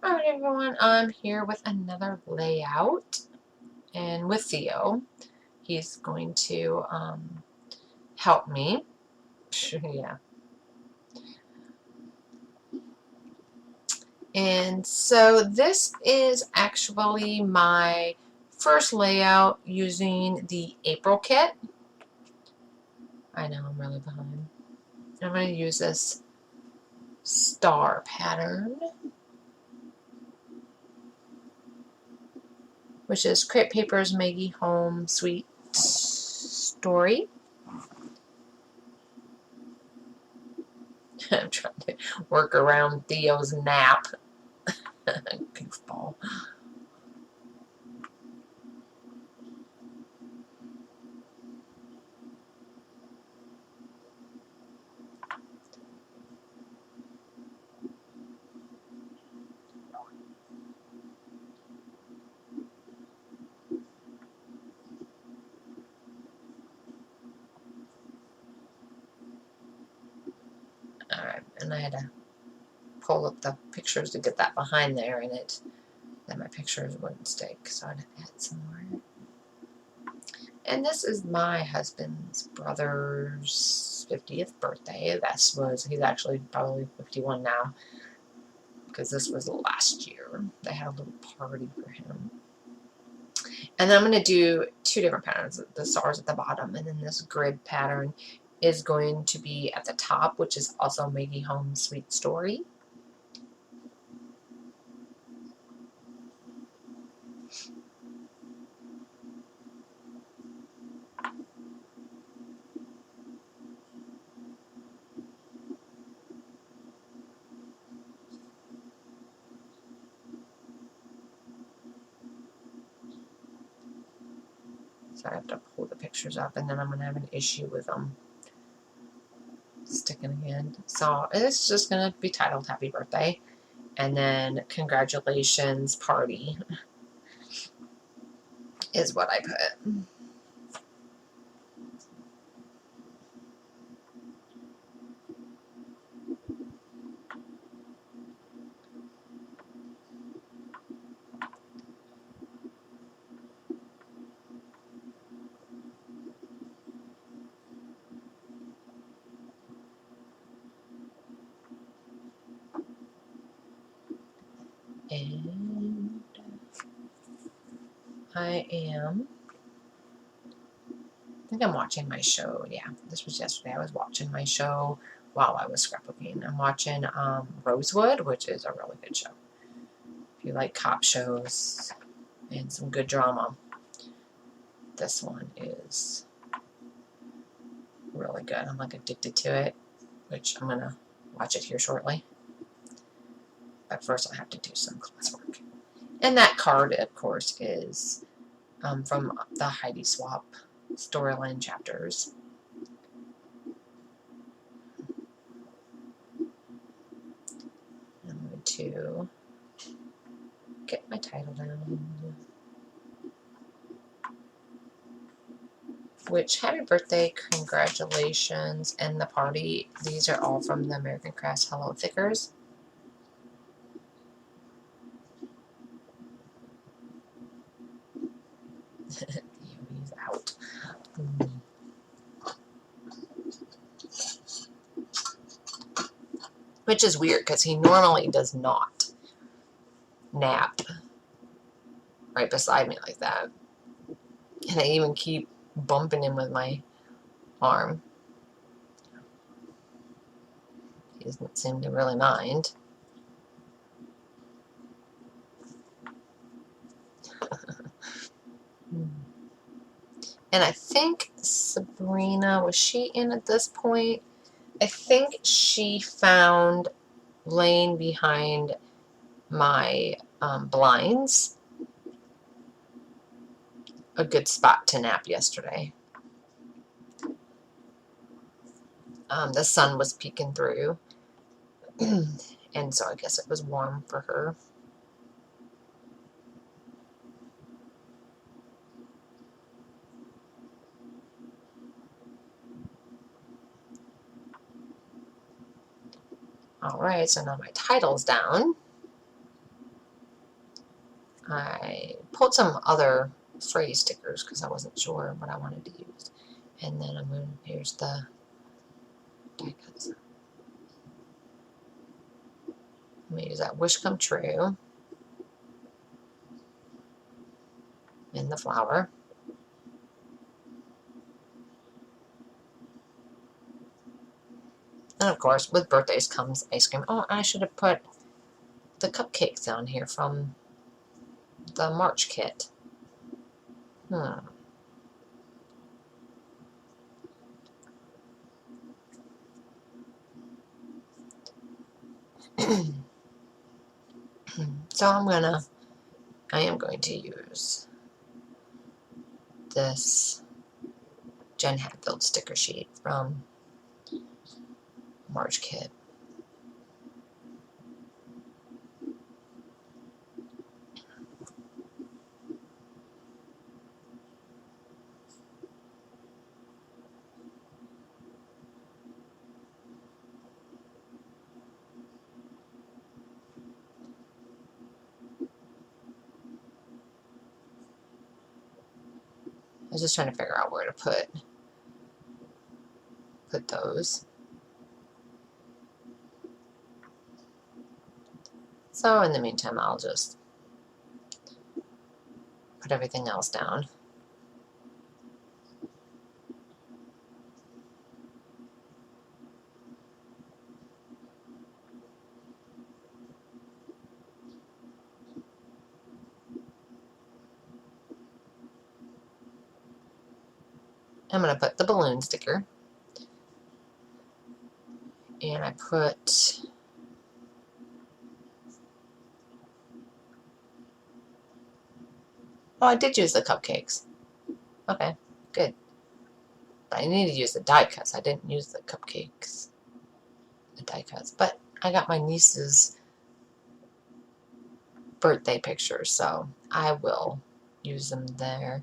Alright everyone, I'm here with another layout and with Theo. He's going to help me. Yeah. And so this is actually my first layout using the April kit. I know I'm really behind. I'm going to use this star pattern, which is Crepe Paper's Maggie Home Sweet Story. I'm trying to work around Theo's nap. Goofball. Alright, and I had to pull up the pictures to get that behind there, and then my pictures wouldn't stick, so I had to add some more. And this is my husband's brother's 50th birthday. He's actually probably 51 now, because this was last year. They had a little party for him. And then I'm going to do two different patterns. The stars at the bottom, and then this grid pattern is going to be at the top, which is also Maggie Home Sweet Story. So I have to pull the pictures up, and then I'm going to have an issue with them sticking in. So it's just going to be titled Happy Birthday, and then Congratulations Party is what I put. And I think I'm watching my show. Yeah, this was yesterday. I was watching my show while I was scrapbooking. I'm watching Rosewood, which is a really good show. If you like cop shows and some good drama, this one is really good. I'm like addicted to it, which I'm going to watch it here shortly. But first I have to do some classwork. And that card, of course, is from the Heidi Swap storyline chapters. I'm going to get my title down. Which, happy birthday, congratulations, and the party. These are all from the American Crafts Hello Thickers. He's out. Which is weird, because he normally does not nap right beside me like that. And I even keep bumping him with my arm. He doesn't seem to really mind. And I think Sabrina, was she in at this point? I think she found, laying behind my blinds, a good spot to nap yesterday. The sun was peeking through, and so I guess it was warm for her. Alright, so now my title's down. I pulled some other phrase stickers because I wasn't sure what I wanted to use. And then here's the die cuts. I'm going to use that Wish Come True in the flower. And of course, with birthdays comes ice cream. Oh, I should have put the cupcakes down here from the March kit. So I am going to use this Jen Hatfield sticker sheet from March kit. I was just trying to figure out where to put those. So in the meantime, I'll just put everything else down. I'm going to put the balloon sticker. And I put oh, I did use the cupcakes. Okay, good. But I need to use the die cuts. I didn't use the cupcakes, the die cuts. But I got my niece's birthday pictures, so I will use them there.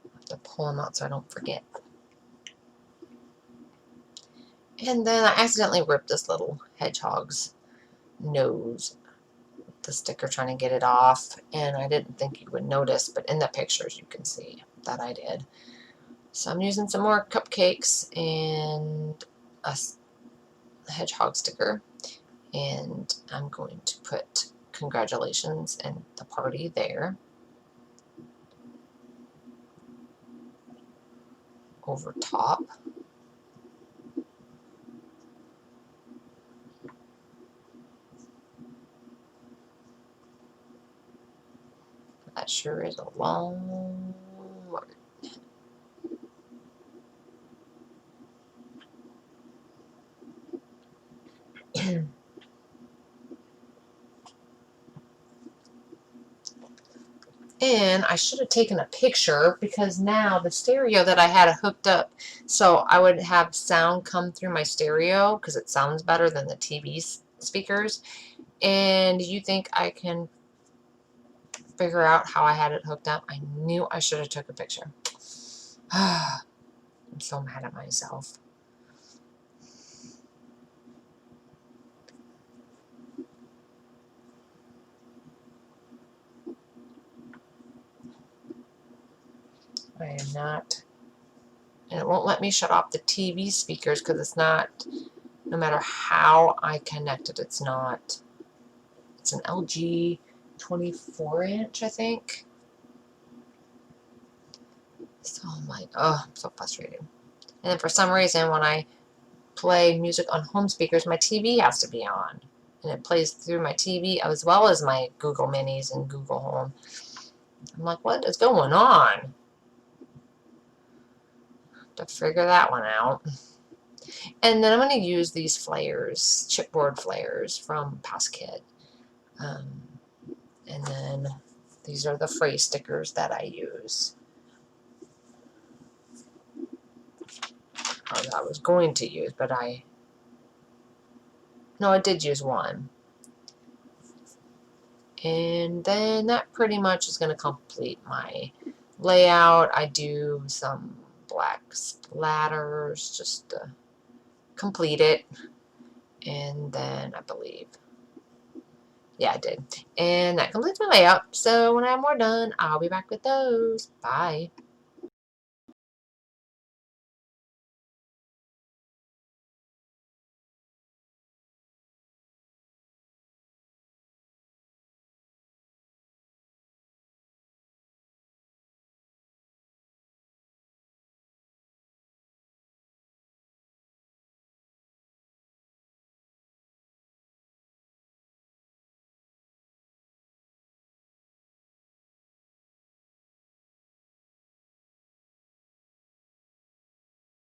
I have to pull them out so I don't forget. And then I accidentally ripped this little hedgehog's nose, the sticker, trying to get it off, and I didn't think you would notice, but in the pictures you can see that I did. So I'm using some more cupcakes and a hedgehog sticker, and I'm going to put congratulations and the party there over top. That sure is a long word. And I should have taken a picture because now the stereo that I had hooked up, so I would have sound come through my stereo because it sounds better than the TV speakers. And you think I can figure out how I had it hooked up? I knew I should have took a picture. I'm so mad at myself. I am not, and it won't let me shut off the TV speakers because it's not, no matter how I connect it, it's not. It's an LG 24-inch, I think. So I'm like, oh, I'm so frustrated. And then for some reason, when I play music on home speakers, my TV has to be on. And it plays through my TV as well as my Google Minis and Google Home. I'm like, what is going on? To figure that one out. And then I'm going to use these flares, chipboard flares from Past Kit. And then these are the phrase stickers that I use. Or that I was going to use, but no, I did use one. And then that pretty much is going to complete my layout. I do some black splatters just to complete it. And then I believe Yeah, I did. And that completes my layout. So when I have more done, I'll be back with those. Bye.